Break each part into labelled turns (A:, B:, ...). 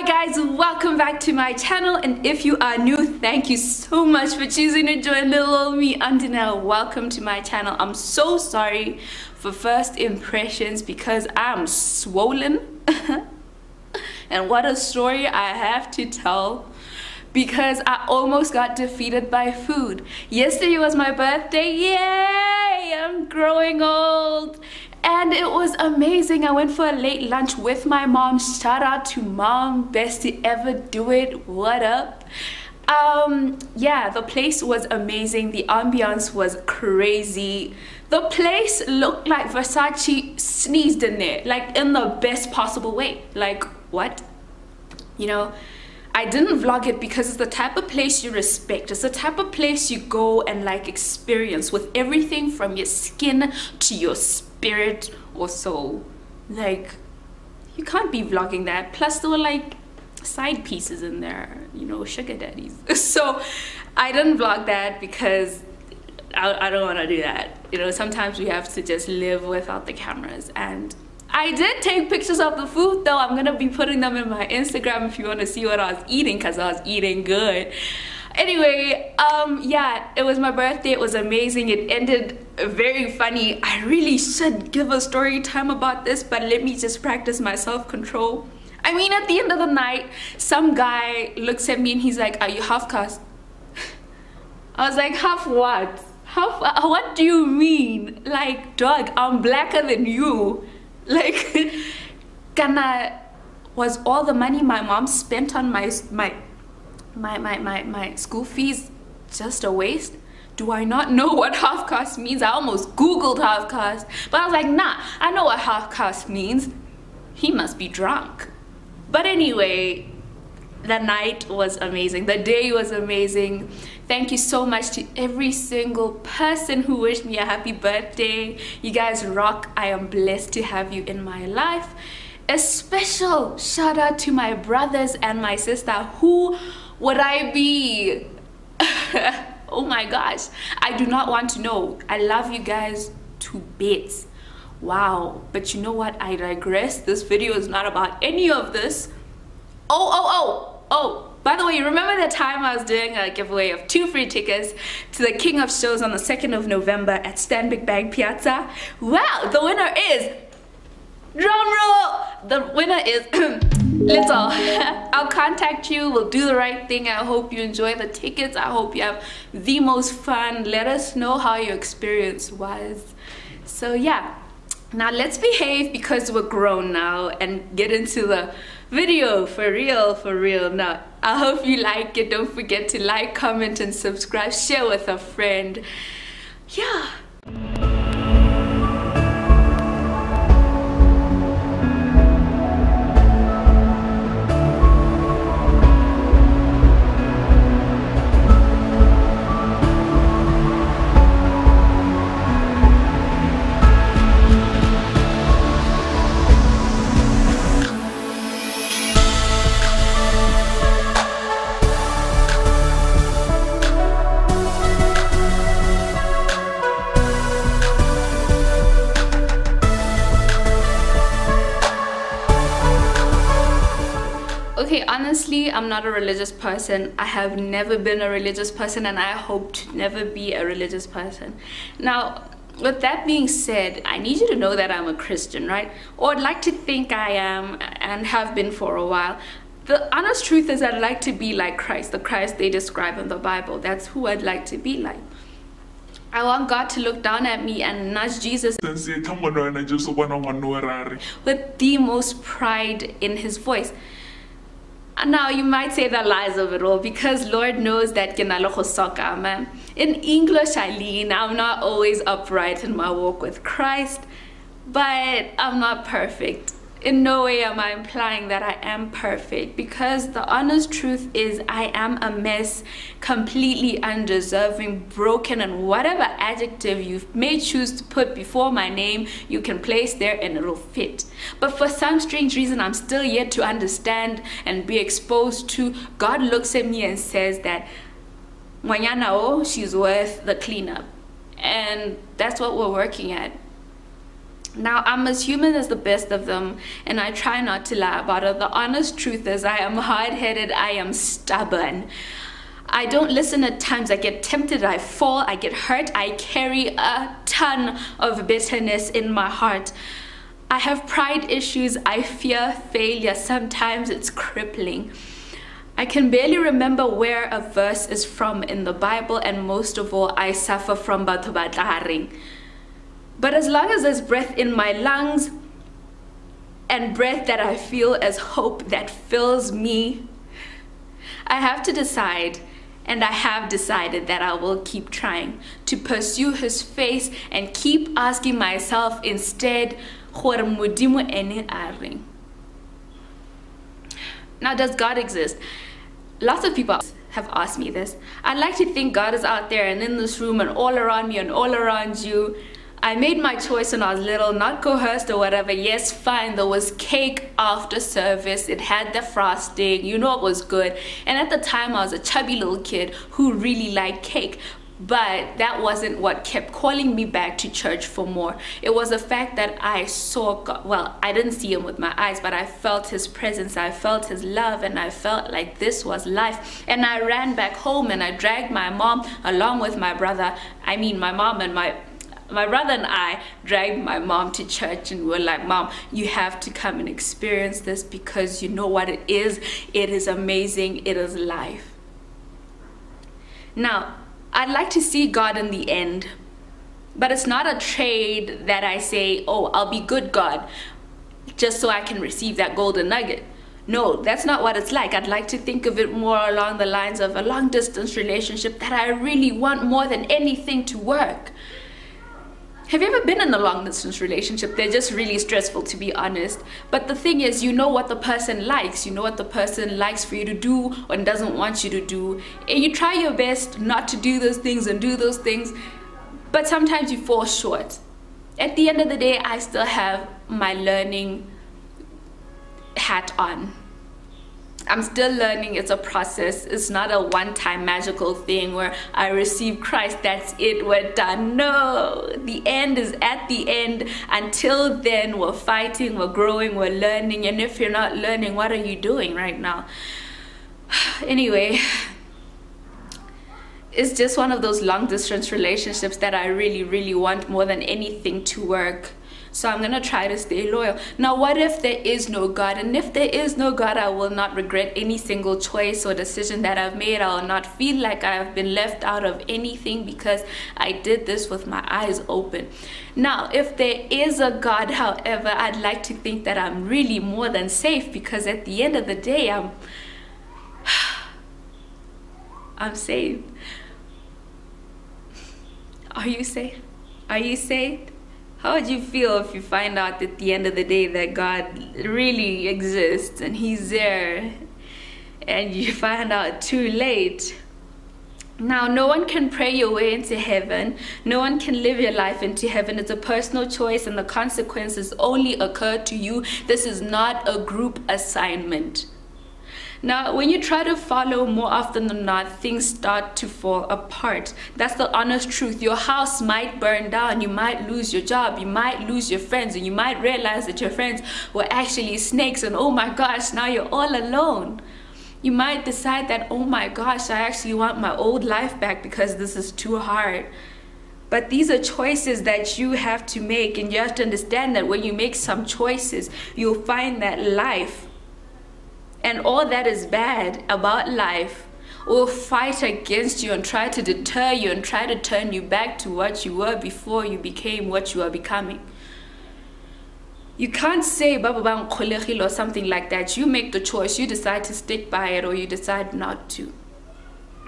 A: guys, welcome back to my channel, and if you are new, thank you so much for choosing to join little old me. I'm DINEO. Welcome to my channel. I'm so sorry for first impressions because I'm swollen and what a story I have to tell, because I almost got defeated by food. Yesterday was my birthday. Yay! I'm growing old. And it was amazing. I went for a late lunch with my mom. Shout out to mom, best to ever do it. What up? Yeah, the place was amazing. The ambiance was crazy. The place looked like Versace sneezed in there, like in the best possible way. Like, what? You know, I didn't vlog it because it's the type of place you respect. It's the type of place you go and like experience with everything from your skin to your spirit or soul. Like, you can't be vlogging that. Plus there were like side pieces in there, you know, sugar daddies. So I didn't vlog that because I don't want to do that. You know, sometimes we have to just live without the cameras. And I did take pictures of the food though. I'm gonna be putting them in my Instagram if you want to see what I was eating, because I was eating good. Anyway, yeah, it was my birthday. It was amazing. It ended very funny. I really should give a story time about this, but let me just practice my self-control. I mean, at the end of the night, some guy looks at me and he's like, "Are you half caste?" I was like, "Half what? Half what do you mean? Like, dog, I'm blacker than you." Like, was all the money my mom spent on my school fees just a waste? Do I not know what half caste means? I almost googled half caste, but I was like, nah, I know what half caste means. He must be drunk. But anyway, the night was amazing. The day was amazing. Thank you so much to every single person who wished me a happy birthday. You guys rock. I am blessed to have you in my life. A special shout out to my brothers and my sister. Who would I be? Oh my gosh, I do not want to know. I love you guys to bits. Wow, but you know what? I digress. This video is not about any of this. Oh, by the way, remember the time I was doing a giveaway of 2 free tickets to the King of Shows on the 2nd of November at Stanbic Bank Piazza? Well, the winner is, drum roll, the winner is Little. I'll contact you. We'll do the right thing. I hope you enjoy the tickets. I hope you have the most fun. Let us know how your experience was. So yeah, now let's behave because we're grown now and get into the video for real. Now I hope you like it. Don't forget to like, comment, and subscribe. Share with a friend. Yeah. Okay, honestly, I'm not a religious person. I have never been a religious person, and I hope to never be a religious person. Now, with that being said, I need you to know that I'm a Christian, right? Or I'd like to think I am and have been for a while. The honest truth is I'd like to be like Christ, the Christ they describe in the Bible. That's who I'd like to be like. I want God to look down at me and nudge Jesus with the most pride in his voice. Now you might say the lies of it all, because Lord knows that man. In English I lean. I'm not always upright in my walk with Christ, but I'm not perfect. In no way am I implying that I am perfect, because the honest truth is I am a mess, completely undeserving, broken, and whatever adjective you may choose to put before my name, you can place there and it'll fit. But for some strange reason, I'm still yet to understand and be exposed to. God looks at me and says that Mwanyana, she's worth the cleanup. And that's what we're working at. Now, I'm as human as the best of them, and I try not to lie about it. The honest truth is I am hard-headed, I am stubborn. I don't listen at times. I get tempted, I fall, I get hurt. I carry a ton of bitterness in my heart. I have pride issues. I fear failure. Sometimes it's crippling. I can barely remember where a verse is from in the Bible, and most of all, I suffer from Batho reng. But as long as there's breath in my lungs and breath that I feel as hope that fills me, I have to decide, and I have decided, that I will keep trying to pursue his face and keep asking myself instead, now, does God exist? Lots of people have asked me this. I'd like to think God is out there and in this room and all around me and all around you. I made my choice when I was little, not coerced or whatever. Yes, fine, there was cake after service. It had the frosting, you know, it was good. And at the time, I was a chubby little kid who really liked cake. But that wasn't what kept calling me back to church for more. It was the fact that I saw God. Well, I didn't see him with my eyes, but I felt his presence, I felt his love, and I felt like this was life. And I ran back home and I dragged my mom along with my brother. I mean, my mom and my brother and I dragged my mom to church, and we were like, Mom, you have to come and experience this, because you know what it is. It is amazing. It is life. Now, I'd like to see God in the end, but it's not a trade that I say, oh, I'll be good God, just so I can receive that golden nugget. No, that's not what it's like. I'd like to think of it more along the lines of a long distance relationship that I really want more than anything to work. Have you ever been in a long distance relationship? They're just really stressful, to be honest. But the thing is, you know what the person likes. You know what the person likes for you to do or doesn't want you to do. And you try your best not to do those things and do those things, but sometimes you fall short. At the end of the day, I still have my learning hat on. I'm still learning. It's a process. It's not a one-time magical thing where I receive Christ, that's it, we're done. No, the end is at the end. Until then, we're fighting, we're growing, we're learning. And if you're not learning, what are you doing right now? Anyway, it's just one of those long-distance relationships that I really, really want more than anything to work. So I'm gonna try to stay loyal. Now, what if there is no God? And if there is no God, I will not regret any single choice or decision that I've made. I will not feel like I have been left out of anything, because I did this with my eyes open. Now, if there is a God, however, I'd like to think that I'm really more than safe, because at the end of the day, I'm saved. Are you saved? Are you saved? How would you feel if you find out at the end of the day that God really exists and he's there, and you find out too late? Now, no one can pray your way into heaven. No one can live your life into heaven. It's a personal choice, and the consequences only occur to you. This is not a group assignment. Now, when you try to follow, more often than not, things start to fall apart. That's the honest truth. Your house might burn down. You might lose your job. You might lose your friends. And you might realize that your friends were actually snakes. And oh my gosh, now you're all alone. You might decide that, oh my gosh, I actually want my old life back because this is too hard. But these are choices that you have to make. And you have to understand that when you make some choices, you'll find that life and all that is bad about life will fight against you and try to deter you and try to turn you back to what you were before you became what you are becoming. You can't say Baba or something like that. You make the choice. You decide to stick by it, or you decide not to.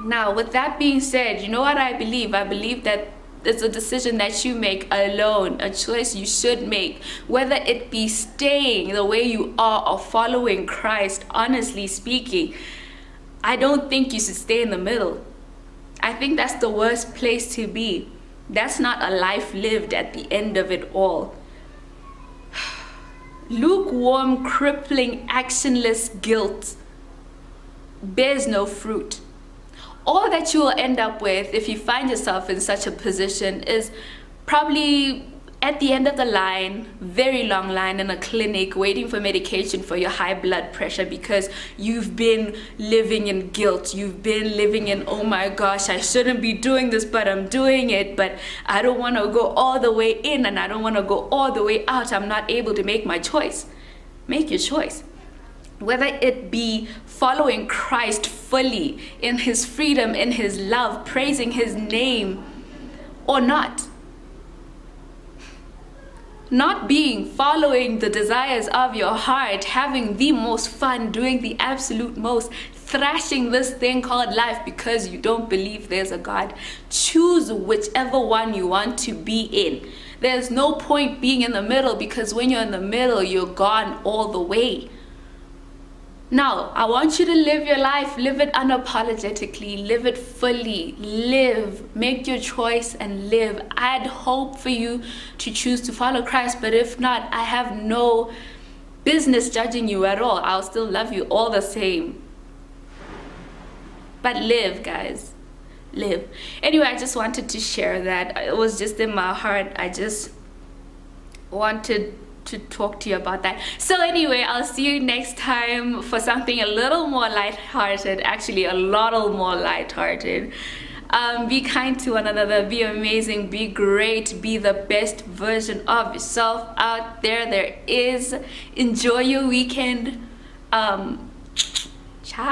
A: Now, with that being said, you know what I believe? I believe that it's a decision that you make alone, a choice you should make, whether it be staying the way you are or following Christ. Honestly speaking, I don't think you should stay in the middle. I think that's the worst place to be. That's not a life lived at the end of it all. Lukewarm, crippling, actionless guilt bears no fruit. All that you will end up with if you find yourself in such a position is probably at the end of the line, very long line in a clinic, waiting for medication for your high blood pressure because you've been living in guilt. You've been living in, oh my gosh, I shouldn't be doing this, but I'm doing it. But I don't want to go all the way in and I don't want to go all the way out. I'm not able to make my choice. Make your choice. Whether it be following Christ fully in his freedom, in his love, praising his name or not. Not being, following the desires of your heart, having the most fun, doing the absolute most, thrashing this thing called life because you don't believe there's a God. Choose whichever one you want to be in. There's no point being in the middle, because when you're in the middle, you're gone all the way. Now, I want you to live your life, live it unapologetically, live it fully, live, make your choice and live. I'd hope for you to choose to follow Christ, but if not, I have no business judging you at all. I'll still love you all the same. But live, guys, live. Anyway, I just wanted to share that. It was just in my heart. I just wanted to talk to you about that. So anyway, I'll see you next time for something a little more lighthearted, actually a lot more lighthearted. Be kind to one another, be amazing, be great, be the best version of yourself out there is. Enjoy your weekend. Ciao.